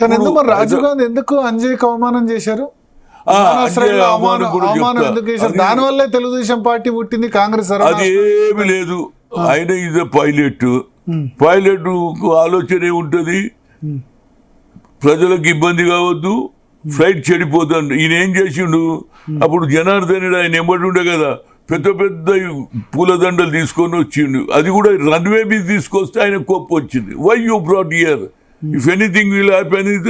కానీ ఎందుకు మరి రాజీవ్ గాంధీ ఎందుకు అంజయ్కి అవమానం చేశారు? అవమానం ఎందుకు చేశారు? దానివల్లే తెలుగుదేశం పార్టీ పుట్టింది, కాంగ్రెస్ అది ఏమి లేదు. ఆయన ఇది పైలట్ ఆలోచన ఏముంటది, ప్రజలకు ఇబ్బంది కావద్దు, ఫ్లైట్ చెడిపోతాడు. ఈయన ఏం చేసిండు, అప్పుడు జనార్దనుడు ఆయన ఎంబడి కదా, పెద్ద పెద్ద పూలదండలు తీసుకొని వచ్చిండు. అది కూడా రన్వే మీద తీసుకొస్తే ఆయన కోపం వచ్చింది. Why you brought here, if anything will happen is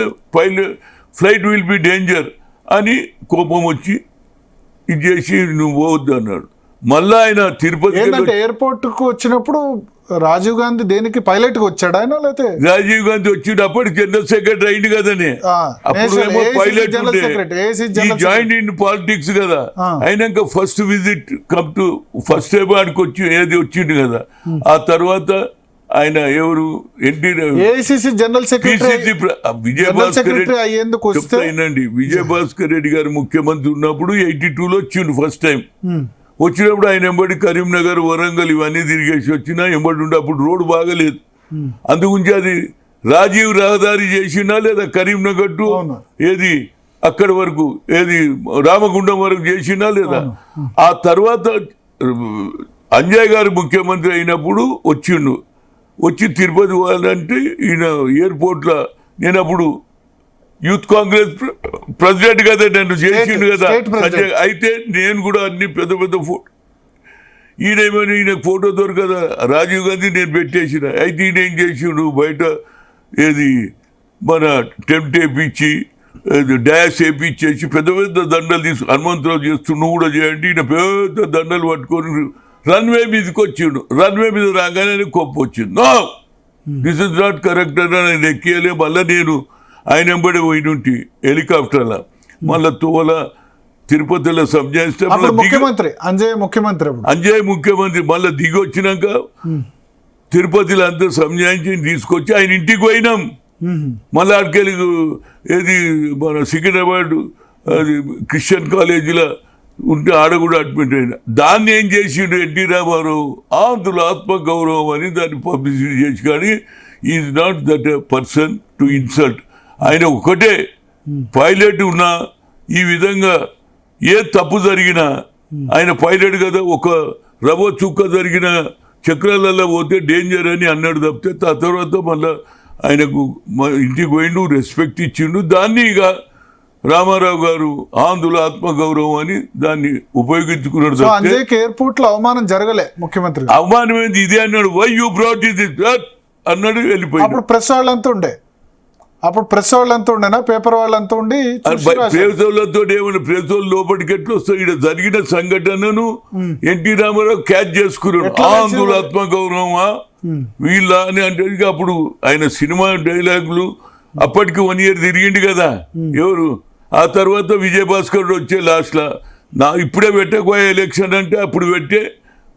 flight will be danger అని కోపం వచ్చి ఇది చేసి నువ్వు పోవద్దు అన్నాడు. మళ్ళా ఆయన తిరుపతి ఎయిర్పోర్ట్ కు వచ్చినప్పుడు రాజీవ్ గాంధీ దేనికి పైలట్ కి వచ్చాడు ఆయన, లేకపోతే రాజీవ్ గాంధీ వచ్చినప్పుడు జనరల్ సెక్రటరీ అయింది కదనే, అప్పుడేమో పైలట్ జాయిన్ ఇన్ పాలిటిక్స్ కదా. అయినాక first visit come to first time ఆడికి వచ్చి ఏది వచ్చింది కదా. ఆ తర్వాత ఆయన ఎవరు AICC general secretary Vijayabhaskar Reddy గారు ముఖ్యమంత్రి ఉన్నప్పుడు 82లో వచ్చిండు ఫస్ట్ టైం. వచ్చినప్పుడు ఆయన ఎంబడి కరీంనగర్, వరంగల్ ఇవన్నీ తిరిగేసి వచ్చినా ఎంబడి ఉండే. అప్పుడు రోడ్డు బాగలేదు, అందుగురించి అది రాజీవ్ రహదారి చేసినా లేదా కరీంనగర్ టు ఏది అక్కడి వరకు ఏది రామగుండం వరకు చేసినా లేదా. ఆ తర్వాత అంజయ్ గారు ముఖ్యమంత్రి అయినప్పుడు వచ్చిండు. వచ్చి తిరుపతి పోవాలంటే ఈయన ఎయిర్పోర్ట్లో, నేను అప్పుడు యూత్ కాంగ్రెస్ ప్రెసిడెంట్ కదా, నన్ను చేసిండు కదా. అయితే నేను కూడా అన్ని పెద్ద పెద్ద ఈయనేమని ఈయన ఫోటో దొరకదా రాజీవ్ గాంధీ నేను పెట్టేసిన. అయితే ఈయన ఏం చేసిండు, బయట ఏది మన టెంప్ట్ వేయించి డాష్ వేయించేసి పెద్ద పెద్ద దండలు హనుమంతరావు చేస్తూ నువ్వు కూడా చేయండి, ఈయన పెద్ద దండలు పట్టుకొని రన్వే మీదకి వచ్చిండు. రన్వే మీద రాగానే కోపం వచ్చింది. No, this is not correct అని నేను ఎక్కియలే. మళ్ళీ నేను ఆయన ఎంబడి పోయినుంటి హెలికాప్టర్లో, మళ్ళీ తోల తిరుపతిలో ముఖ్యమంత్రి అంజయ్ ముఖ్యమంత్రి మళ్ళీ దిగి వచ్చినాక తిరుపతిలో అంతా సంజాయించి తీసుకొచ్చి ఆయన ఇంటికి పోయినాం. మళ్ళీ అక్కడికి ఏది మన సికింద్రాబాద్ అది క్రిస్టియన్ కాలేజీలో ఉంటే ఆడ కూడా అడ్మిట్ అయినా. దాన్ని ఏం చేసిండు ఎన్టీ రామారావు, అందులో ఆత్మగౌరవం అని దాన్ని పబ్లిసిటీ చేసి, కానీ is not that person to insult. ఆయన ఒకటే పైలట్ ఉన్నా ఈ విధంగా ఏ తప్పు జరిగినా ఆయన పైలట్ కదా, ఒక రవ్వ చుక్క జరిగిన చక్రాలలో పోతే డేంజర్ అని అన్నాడు తప్పితే, ఆ తర్వాత మళ్ళీ ఆయనకు ఇంటికి పోయిండు, రెస్పెక్ట్ ఇచ్చిండు. దాన్ని ఇక రామారావు గారు ఆంధ్రుల ఆత్మగౌరవం అని దాన్ని ఉపయోగించుకున్నాడు. ఎయిర్పోర్ట్ లో అవమానం జరగలే, ముఖ్యమంత్రి అవమానం ఏంది ఇదే అన్నాడు. వై యూ బ్రాట్ ఇట్ అన్నాడు, వెళ్ళిపోయాడు. అప్పుడు ప్రెస్ వాళ్ళంతా ఉండేనా, పేపర్ వాళ్ళంతా ఉండి ప్రెస్ వాళ్ళతో ఏమన్నా ప్రెస్ వాళ్ళు లోపలికి ఎట్లా వస్తాయి. ఇక్కడ జరిగిన సంఘటనను ఎన్టీ రామారావు క్యాచ్ చేసుకున్నాడు. ఆంధ్రుల ఆత్మగౌరవమా వీళ్ళ అని అంటే, అప్పుడు ఆయన సినిమా డైలాగులు అప్పటికి 1 year తిరిగిండు కదా ఎవరు. ఆ తర్వాత విజయభాస్కర్ వచ్చే లాస్ట్లో ఇప్పుడే పెట్టకపోయే ఎలక్షన్ అంటే అప్పుడు పెట్టే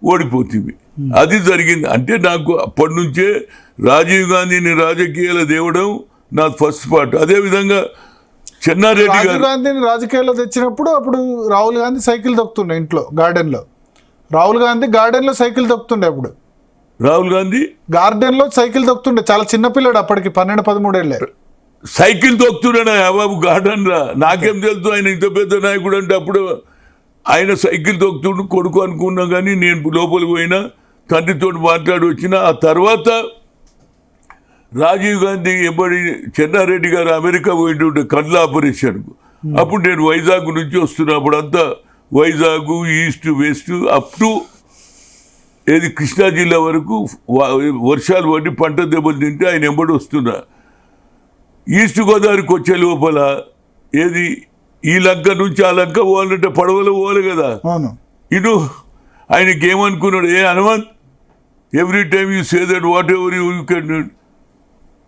ఓడిపోతుంది. అది జరిగింది. అంటే నాకు అప్పటి నుంచే రాజీవ్ గాంధీని రాజకీయాలు తేవడం నా ఫస్ట్ పార్ట్. అదేవిధంగా చెన్నారెడ్డి గారు గాంధీని రాజకీయాల్లో తెచ్చినప్పుడు అప్పుడు రాహుల్ గాంధీ సైకిల్ తొక్కుతుండే ఇంట్లో గార్డెన్లో. రాహుల్ గాంధీ గార్డెన్లో సైకిల్ తొక్కుతుండే. అప్పుడు రాహుల్ గాంధీ గార్డెన్లో సైకిల్ తొక్కుతుండే, చాలా చిన్నపిల్లాడు అప్పటికి, 12-13 ఏళ్ళే. సైకిల్ తొక్కుతున్నాడు బాబు గార్డెన్ రా. నాకేం తెలుసు ఆయన ఇంత పెద్ద నాయకుడు అంటే. అప్పుడు ఆయన సైకిల్ తొక్కుతుండు కొడుకు అనుకున్నా, కానీ నేను లోపలికి పోయినా తండ్రితో మాట్లాడి వచ్చిన. ఆ తర్వాత రాజీవ్ గాంధీ ఎంబడి చెన్నారెడ్డి గారు అమెరికా పోయింటుంటే కళ్ళ ఆపరేషన్కు. అప్పుడు నేను వైజాగ్ నుంచి వస్తున్నా. అప్పుడు అంతా Vizag east west up to ఏది కృష్ణా జిల్లా వరకు వర్షాలు పడి పంట దెబ్బలు తింటే ఆయన ఎంబడి వస్తున్నా. ఈస్ట్ గోదావరికి వచ్చే లోపల ఏది ఈ లంక నుంచి ఆ లంక పోవాలంటే పడవలో పోవాలి కదా. ఇటు ఆయనకి ఏమనుకున్నాడు, Hanumanth every time you say that whatever you can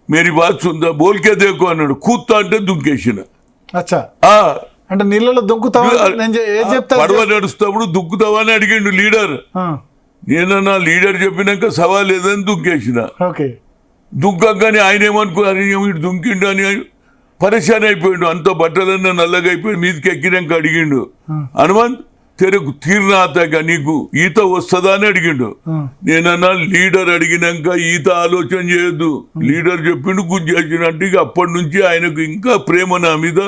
మేరీ బాత్ ఉందా బోల్కే దేకో అన్నాడు. కూత్తా అంటే దుంకేసిన. అంటే నీళ్ళలో దుంకుతావా, పడవ నడుస్తున్నప్పుడు దుక్కుతావా అని అడిగిండు లీడర్. నేనన్నా లీడర్ చెప్పినాక సవాల్ లేదని దుంకేసిన. దుంకగానే ఆయన ఏమనుకున్నారు, వీడు దుంకిండు అని పరేషాన్ అయిపోయిండు. అంత బట్టలన్నా నల్లగా అయిపోయి మీదకి ఎక్కినాక అడిగిండు, హనుమంత్ తెరకు తీర్నాతగా నీకు ఈత వస్తుందా అని అడిగిండు. నేనన్నా లీడర్ అడిగినాక ఈత ఆలోచన చేయొద్దు, లీడర్ చెప్పిండు గుర్తు చేసినట్టు. ఇక అప్పటి నుంచి ఆయనకు ఇంకా ప్రేమ నా మీద.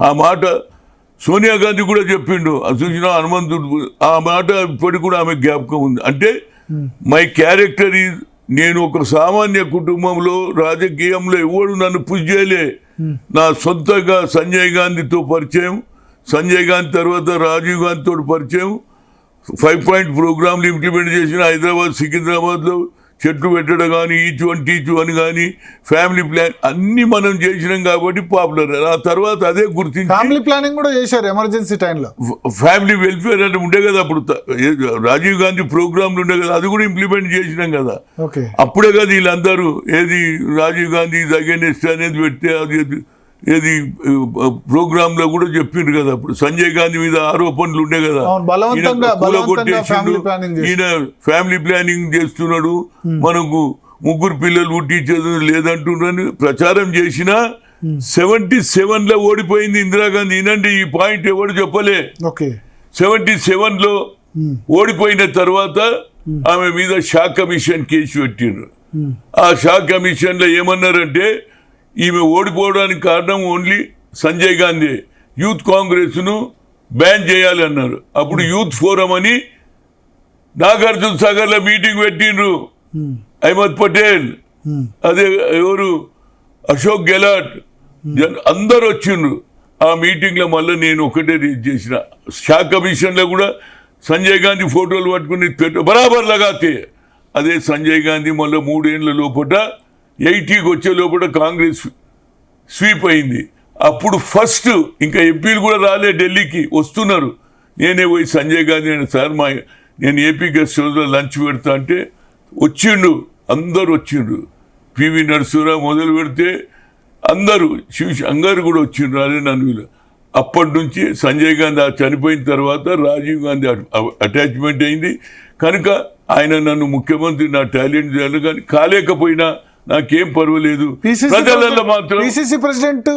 ఆ మాట సోనియా గాంధీ కూడా చెప్పిండు, చూసిన హనుమంతుడు. ఆ మాట ఇప్పటికి కూడా ఆమె జ్ఞాపకం ఉంది. అంటే మై క్యారెక్టర్ ఈజ్, నేను ఒక సామాన్య కుటుంబంలో రాజకీయంలో ఎవడు నన్ను పుష్ చేయలే. నా సొంతంగా సంజయ్ గాంధీతో పరిచయం, సంజయ్ గాంధీ తర్వాత రాజీవ్ గాంధీ తోటి పరిచయం, 5 పాయింట్ ప్రోగ్రాంలు ఇంప్లిమెంట్ చేసిన హైదరాబాద్ సికింద్రాబాద్లో చెట్లు పెట్టడం కానీ, ఈచ్ వన్ కానీ, ఫ్యామిలీ ప్లాన్ అన్ని మనం చేసినాం కాబట్టి పాపులర్. ఆ తర్వాత అదే గుర్తించి ఫ్యామిలీ ప్లానింగ్ కూడా చేశారు ఎమర్జెన్సీ టైంలో. ఫ్యామిలీ వెల్ఫేర్ అంటే ఉండే కదా అప్పుడు, రాజీవ్ గాంధీ ప్రోగ్రాంలు ఉండే కదా, అది కూడా ఇంప్లిమెంట్ చేసినాం కదా. ఓకే, అప్పుడే కదా వీళ్ళందరూ ఏది రాజీవ్ గాంధీ అగైనెస్ట్ అనేది పెడితే అది ఏది ప్రోగ్రామ్ లో కూడా చెప్పిండ్రు కదా. అప్పుడు సంజయ్ గాంధీ మీద ఆరోపణలు ఉండే కదా, ఈయన ఫ్యామిలీ ప్లానింగ్ చేస్తున్నాడు, మనకు 3 పిల్లలు పుట్టించేది లేదంటున్నాను ప్రచారం చేసినా 77లో ఓడిపోయింది ఇందిరాగాంధీ. ఈనండి ఈ పాయింట్ ఎవరు చెప్పలే. 77లో ఓడిపోయిన తర్వాత ఆమె మీద షా కమిషన్ కేసు పెట్టిండ్రు. ఆ షా కమిషన్ లో ఏమన్నారంటే, ఈమె ఓడిపోవడానికి కారణం ఓన్లీ సంజయ్ గాంధీ, యూత్ కాంగ్రెస్ ను బ్యాన్ చేయాలి అన్నారు. అప్పుడు యూత్ ఫోరం అని నాగార్జున సాగర్ లో మీటింగ్ పెట్టిండ్రు. అహ్మద్ పటేల్, అదే ఎవరు అశోక్ గెలాట్, అందరు వచ్చిండ్రు. ఆ మీటింగ్ లో మళ్ళీ నేను ఒకటే రీచ్ చేసిన, షా కమిషన్ లో కూడా సంజయ్ గాంధీ ఫోటోలు పట్టుకుని బరాబర్ లగాతే. అదే సంజయ్ గాంధీ మళ్ళీ 3 ఏళ్ల లోపల 80కి వచ్చే లోపల కాంగ్రెస్ స్వీప్ అయింది. అప్పుడు ఫస్ట్ ఇంకా ఎంపీలు కూడా రాలే, ఢిల్లీకి వస్తున్నారు. నేనే పోయి సంజయ్ గాంధీ సార్ నేను ఏపీ గెస్ట్ హౌస్లో లంచ్ పెడతా అంటే వచ్చిండు, అందరు వచ్చిండ్రు. పివి నరసింహరావు మొదలు పెడితే అందరూ, శివశంకర్ కూడా వచ్చిండ్రు. అదే నన్ను అప్పటి నుంచి సంజయ్ గాంధీ చనిపోయిన తర్వాత రాజీవ్ గాంధీ అటాచ్మెంట్ అయింది కనుక ఆయన నన్ను ముఖ్యమంత్రి, నా టాలెంట్ చేయాలి కానీ కాలేకపోయినా నాకేం పర్వాలేదు. ప్రజలలో మాత్రం పిసిసి ప్రెసిడెంట్